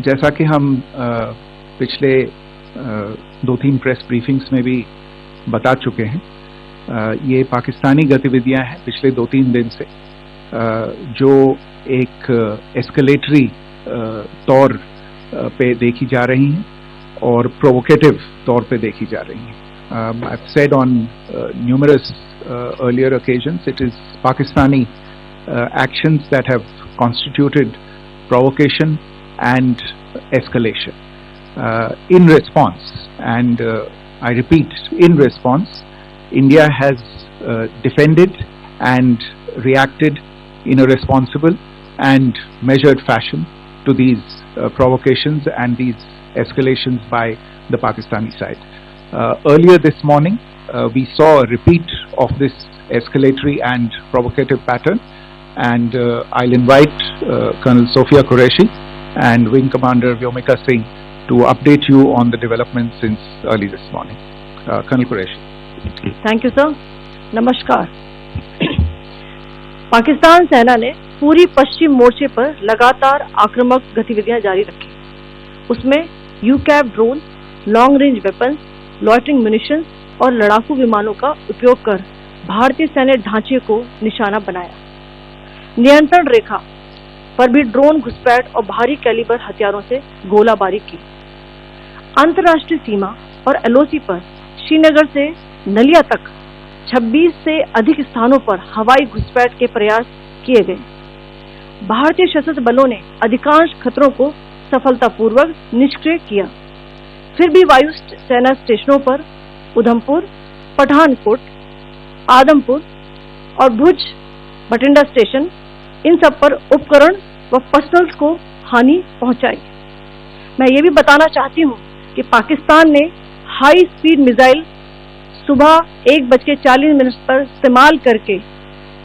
जैसा कि हम पिछले 2-3 प्रेस ब्रीफिंग्स में भी बता चुके हैं, ये पाकिस्तानी गतिविधियां हैं पिछले 2-3 दिन से, जो एक एस्केलेटरी तौर पे देखी जा रही हैं और प्रोवोकेटिव तौर पे देखी जा रही हैं. I've said on numerous earlier occasions, it is Pakistani actions that have constituted provocation and escalation. In response, and I repeat, in response, India has defended and reacted in a responsible and measured fashion to these provocations and these escalations by the Pakistani side. Earlier this morning, we saw a repeat of this escalatory and provocative pattern, and I'll invite Colonel Sophia Qureshi and Wing Commander Vyomika Singh to update you on the developments since early this morning. Colonel Qureshi. Thank you, sir. नमस्कार. पाकिस्तान सेना ने पूरी पश्चिम मोर्चे पर लगातार आक्रामक गतिविधियां जारी रखी. उसमें UCAV drone, long range weapons, loitering munitions और लड़ाकू विमानों का उपयोग कर भारतीय सैन्य ढांचे को निशाना बनाया. नियंत्रण रेखा पर भी ड्रोन घुसपैठ और भारी कैलिबर हथियारों से गोलाबारी की. अंतर्राष्ट्रीय सीमा और एलओसी पर श्रीनगर से नलिया तक 26 से अधिक स्थानों पर हवाई घुसपैठ के प्रयास किए गए. भारतीय सशस्त्र बलों ने अधिकांश खतरों को सफलतापूर्वक निष्क्रिय किया. फिर भी वायु सेना स्टेशनों पर उधमपुर, पठानकोट, आदमपुर और भुज बठिंडा स्टेशन, इन सब पर उपकरण व पर्सनल्स को हानि पहुंचाई. मैं ये भी बताना चाहती हूँ कि पाकिस्तान ने हाई स्पीड मिसाइल सुबह 1:40 पर इस्तेमाल करके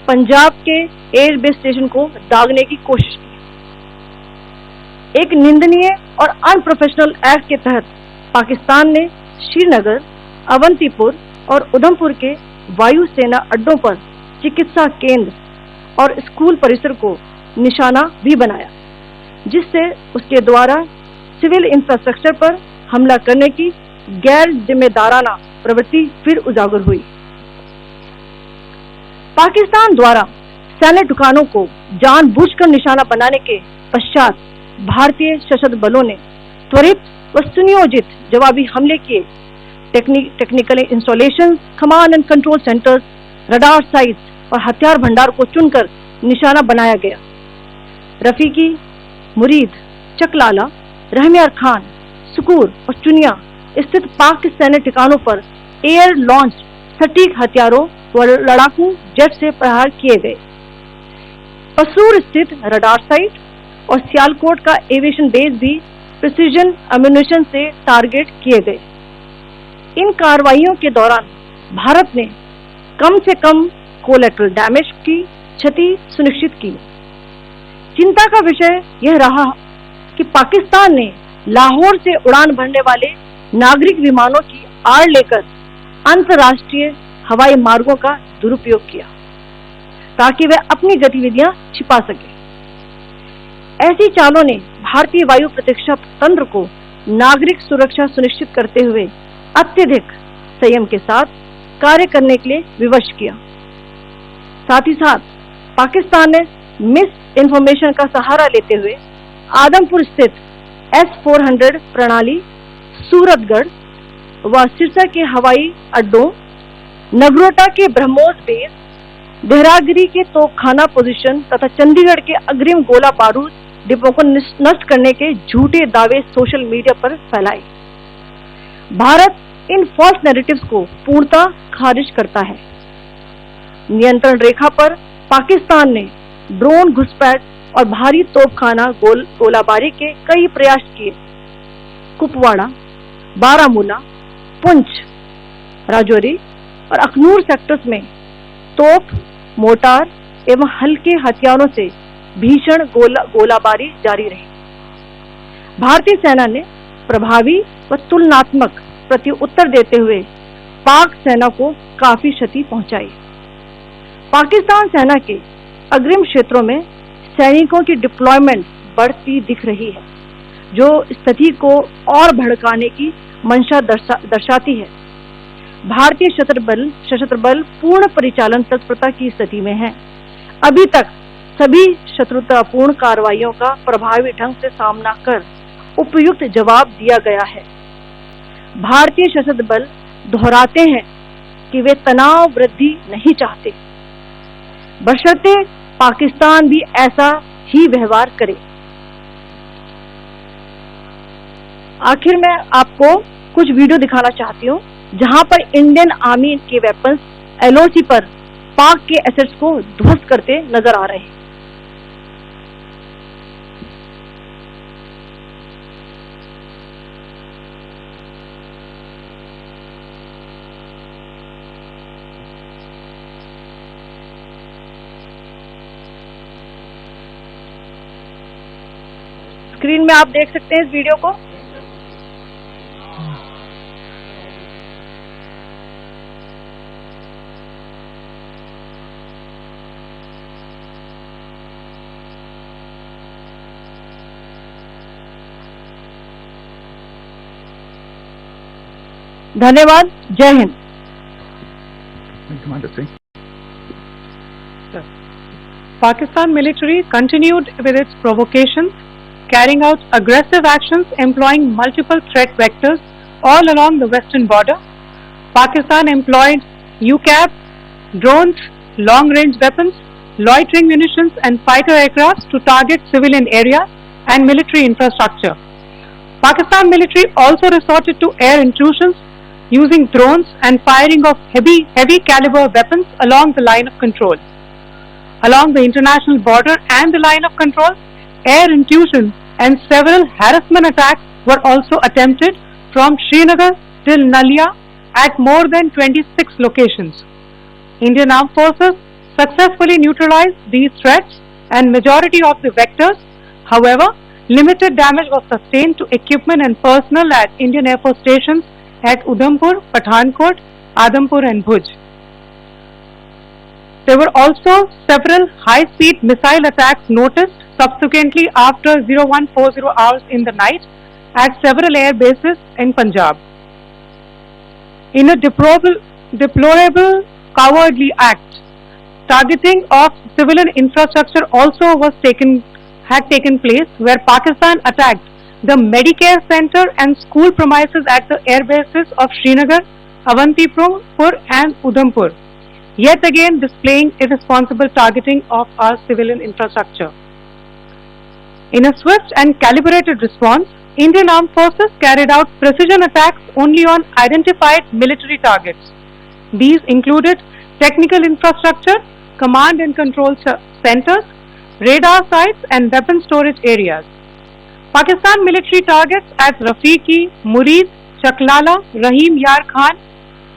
पंजाब के एयरबेस स्टेशन को दागने की कोशिश की. एक निंदनीय और अनप्रोफेशनल एक्ट के तहत पाकिस्तान ने श्रीनगर, अवंतीपुर और उधमपुर के वायु सेना अड्डों पर चिकित्सा केंद्र और स्कूल परिसर को निशाना भी बनाया, जिससे उसके द्वारा सिविल इंफ्रास्ट्रक्चर पर हमला करने की गैर जिम्मेदाराना प्रवृत्ति फिर उजागर हुई. पाकिस्तान द्वारा सैन्य ठिकानों को जानबूझकर निशाना बनाने के पश्चात भारतीय सशस्त्र बलों ने त्वरित व सुनियोजित जवाबी हमले किए. Technical installation, command and control centres, radar sites और हथियार भंडार को चुनकर निशाना बनाया गया. रफीकी, मुरीद, चकलाला, रहमियार खान, सुकूर और चुनिया स्थित पाक सैन्य ठिकानों पर एयर लॉन्च सटीक हथियारों व लड़ाकू जेट से प्रहार किए गए. पसूर स्थित रडार साइट और सियालकोट का एविएशन बेस भी प्रिसीजन अम्यूनिशन से टारगेट किए गए. इन कार्रवाइयों के दौरान भारत ने कम से कम कोलैटरल डैमेज की क्षति सुनिश्चित की. चिंता का विषय यह रहा कि पाकिस्तान ने लाहौर से उड़ान भरने वाले नागरिक विमानों की आड़ लेकर अंतर्राष्ट्रीय हवाई मार्गों का दुरुपयोग किया ताकि वे अपनी गतिविधियां छिपा सके. ऐसी चालों ने भारतीय वायु प्रतिरक्षा तंत्र को नागरिक सुरक्षा सुनिश्चित करते हुए अत्यधिक संयम के साथ कार्य करने के लिए विवश किया. साथ ही साथ पाकिस्तान ने मिस इन्फॉर्मेशन का सहारा लेते हुए आदमपुर स्थित S-400 प्रणाली, सूरतगढ़ व सिरसा के हवाई अड्डों, नगरोटा के ब्रह्मोस बेस, देहरागिरी के तोपखाना पोजीशन तथा चंडीगढ़ के अग्रिम गोला बारूद डिपो को नष्ट करने के झूठे दावे सोशल मीडिया पर फैलाए. भारत इन फॉल्स नैरेटिव्स को पूर्णतः खारिज करता है. नियंत्रण रेखा पर पाकिस्तान ने ड्रोन घुसपैठ और भारी तोपखाना गोलाबारी के कई प्रयास किए. कुपवाड़ा, बारामूला, पुंछ, राजौरी और अखनूर सेक्टर्स में तोप, मोटार एवं हल्के हथियारों से भीषण गोलाबारी जारी रही. भारतीय सेना ने प्रभावी व तुलनात्मक प्रत्युत्तर देते हुए पाक सेना को काफी क्षति पहुंचाई. पाकिस्तान सेना के अग्रिम क्षेत्रों में सैनिकों की डिप्लॉयमेंट बढ़ती दिख रही है. जो स्थिति को और भड़काने की मंशा दर्शाती है। भारतीय सशस्त्र बल पूर्ण परिचालन तत्परता की स्थिति में है। अभी तक सभी शत्रुतापूर्ण कार्रवाइयों का प्रभावी ढंग से सामना कर उपयुक्त जवाब दिया गया है। भारतीय सशस्त्र बल दोहराते हैं कि वे तनाव वृद्धि नहीं चाहते, बशर्ते पाकिस्तान भी ऐसा ही व्यवहार करे। आखिर में आपको कुछ वीडियो दिखाना चाहती हूँ जहां पर इंडियन आर्मी के वेपन्स LOC पर पाक के एसेट्स को ध्वस्त करते नजर आ रहे हैं। स्क्रीन में आप देख सकते हैं इस वीडियो को। धन्यवाद। जय Hind. Pakistan military continued with its provocations, carrying out aggressive actions employing multiple threat vectors all along the western border. Pakistan employed UCAV, drones, long-range weapons, loitering munitions and fighter aircraft to target civilian areas and military infrastructure. Pakistan military also resorted to air intrusions using drones and firing of heavy caliber weapons along the line of control. Along the international border and the line of control, air intrusion and several harassment attacks were also attempted from Srinagar till Nalia at more than 26 locations. Indian Armed Forces successfully neutralized these threats and majority of the vectors. However, limited damage was sustained to equipment and personnel at Indian Air Force stations at Udhampur, Pathankot, Adampur and Bhuj. There were also several high-speed missile attacks noticed subsequently after 0140 hours in the night at several air bases in Punjab. In a deplorable cowardly act, targeting of civilian infrastructure also had taken place, where Pakistan attacked the Medicare Center and school premises at the air bases of Srinagar, Avantipur and Udhampur, yet again displaying irresponsible targeting of our civilian infrastructure. In a swift and calibrated response, Indian Armed Forces carried out precision attacks only on identified military targets. These included technical infrastructure, command and control centers, radar sites and weapon storage areas. Pakistan military targets at Rafiqi, Murid, Chaklala, Rahim Yar Khan,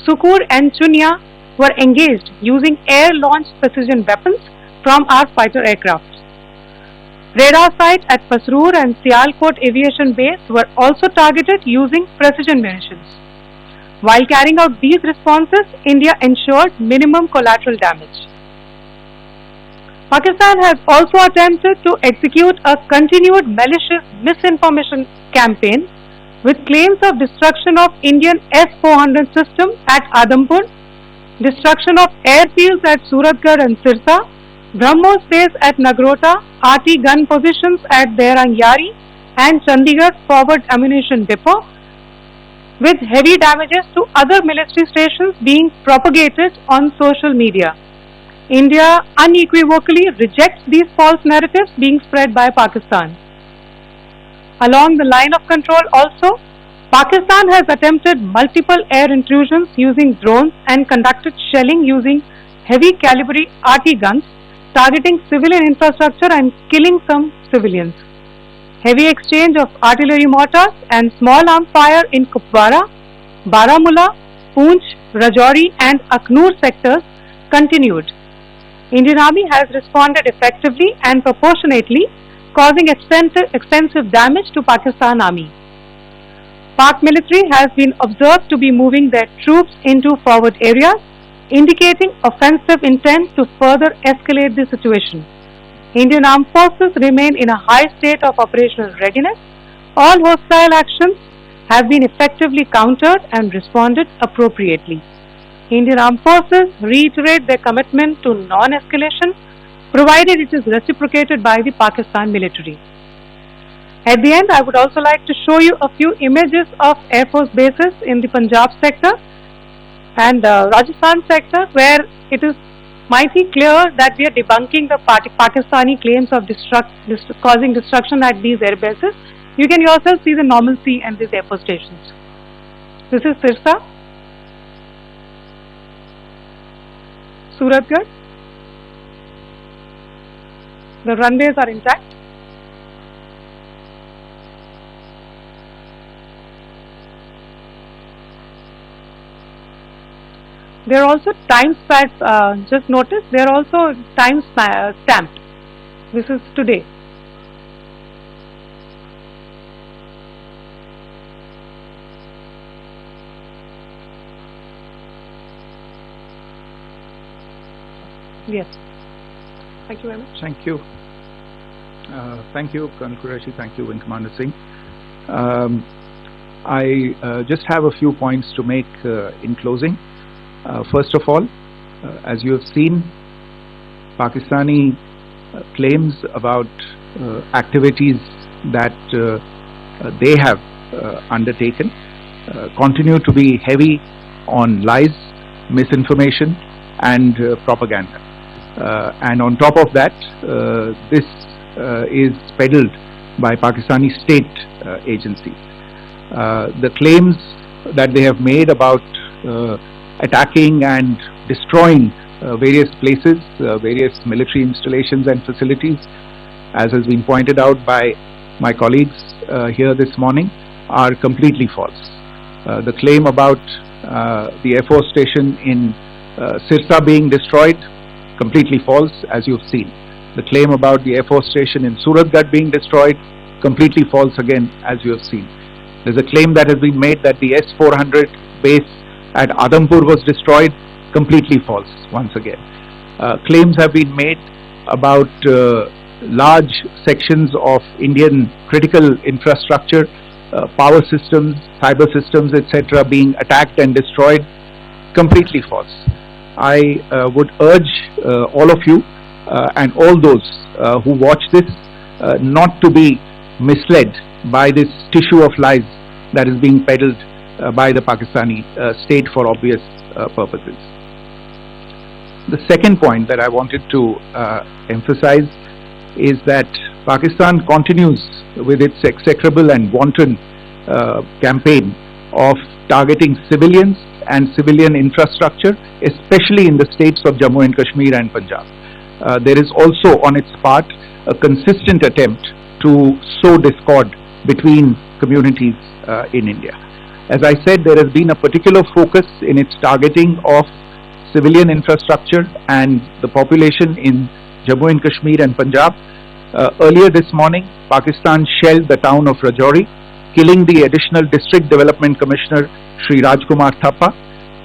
Sukur and Chunya were engaged using air-launched precision weapons from our fighter aircraft. Radar sites at Pasroor and Sialkot Aviation Base were also targeted using precision munitions. While carrying out these responses, India ensured minimum collateral damage. Pakistan has also attempted to execute a continued malicious misinformation campaign with claims of destruction of Indian S-400 system at Adampur, destruction of airfields at Suratgarh and Sirsa, BrahMos base at Nagrota, RT gun positions at Dehrangyari and Chandigarh forward ammunition depot, with heavy damages to other military stations being propagated on social media. India unequivocally rejects these false narratives being spread by Pakistan. Along the line of control also, Pakistan has attempted multiple air intrusions using drones and conducted shelling using heavy caliber RT guns, targeting civilian infrastructure and killing some civilians. Heavy exchange of artillery mortars and small arms fire in Kupwara, Baramulla, Poonch, Rajouri and Aknoor sectors continued. Indian Army has responded effectively and proportionately, causing extensive damage to Pakistan Army. Pak military has been observed to be moving their troops into forward areas, indicating offensive intent to further escalate the situation. Indian Armed Forces remain in a high state of operational readiness. All hostile actions have been effectively countered and responded appropriately. Indian Armed Forces reiterate their commitment to non-escalation, provided it is reciprocated by the Pakistan military. At the end, I would also like to show you a few images of Air Force bases in the Punjab sector and Rajasthan sector, where it is mighty clear that we are debunking the Pakistani claims of causing destruction at these air bases. You can yourself see the normalcy and these air force stations. This is Sirsa, Suratgarh. The runways are intact. They are also time stamped. Just notice they are also time stamped. This is today. Yes. Thank you very much. Thank you. Thank you, Colonel Qureshi. Thank you, Wing Commander Singh. I just have a few points to make in closing. First of all, as you have seen, Pakistani claims about activities that they have undertaken continue to be heavy on lies, misinformation and propaganda. And on top of that, this is peddled by Pakistani state agencies. The claims that they have made about attacking and destroying various places, various military installations and facilities, as has been pointed out by my colleagues here this morning, are completely false. The claim about the Air Force station in Sirsa being destroyed, completely false, as you've seen. The claim about the Air Force station in Suratgarh being destroyed, completely false again, as you have seen. There's a claim that has been made that the S-400 base at Adampur was destroyed, completely false once again. Claims have been made about large sections of Indian critical infrastructure, power systems, cyber systems, etc. being attacked and destroyed, completely false. I would urge all of you and all those who watch this not to be misled by this tissue of lies that is being peddled by the Pakistani state for obvious purposes. The second point that I wanted to emphasize is that Pakistan continues with its execrable and wanton campaign of targeting civilians and civilian infrastructure, especially in the states of Jammu and Kashmir and Punjab. There is also on its part a consistent attempt to sow discord between communities in India. As I said, there has been a particular focus in its targeting of civilian infrastructure and the population in Jammu and Kashmir and Punjab. Earlier this morning, Pakistan shelled the town of Rajouri, killing the additional District Development Commissioner Shri Rajkumar Thappa,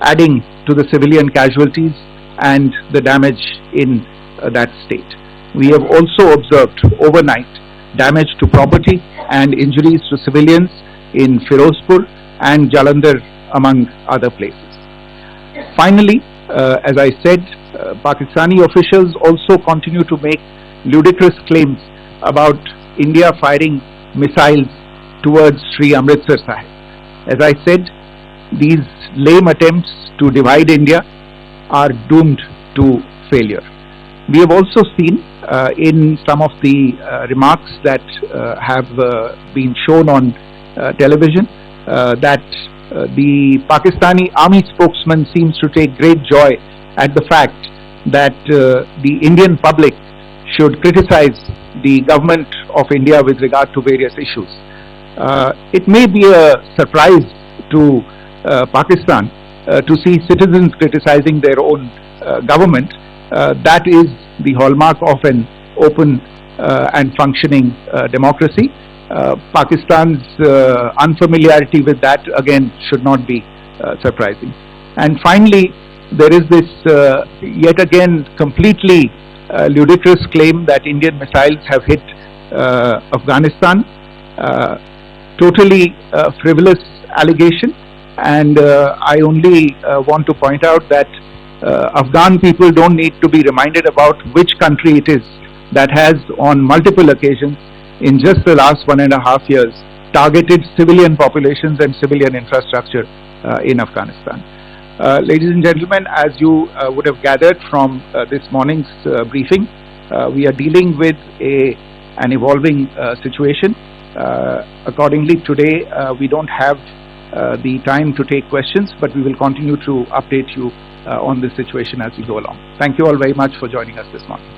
adding to the civilian casualties and the damage in that state. We have also observed overnight damage to property and injuries to civilians in Firozpur and Jalandhar, among other places. Finally, as I said, Pakistani officials also continue to make ludicrous claims about India firing missiles towards Sri Amritsar Sahib. As I said, these lame attempts to divide India are doomed to failure. We have also seen in some of the remarks that have been shown on television that the Pakistani army spokesman seems to take great joy at the fact that the Indian public should criticize the government of India with regard to various issues. It may be a surprise to Pakistan to see citizens criticizing their own government. That is the hallmark of an open and functioning democracy. Pakistan's unfamiliarity with that again should not be surprising. And finally, there is this yet again completely ludicrous claim that Indian missiles have hit Afghanistan. totally frivolous allegation, and I only want to point out that Afghan people don't need to be reminded about which country it is that has on multiple occasions in just the last 1.5 years targeted civilian populations and civilian infrastructure in Afghanistan. Ladies and gentlemen, as you would have gathered from this morning's briefing, we are dealing with an evolving situation. Accordingly, today we don't have the time to take questions, but we will continue to update you on this situation as we go along. Thank you all very much for joining us this morning.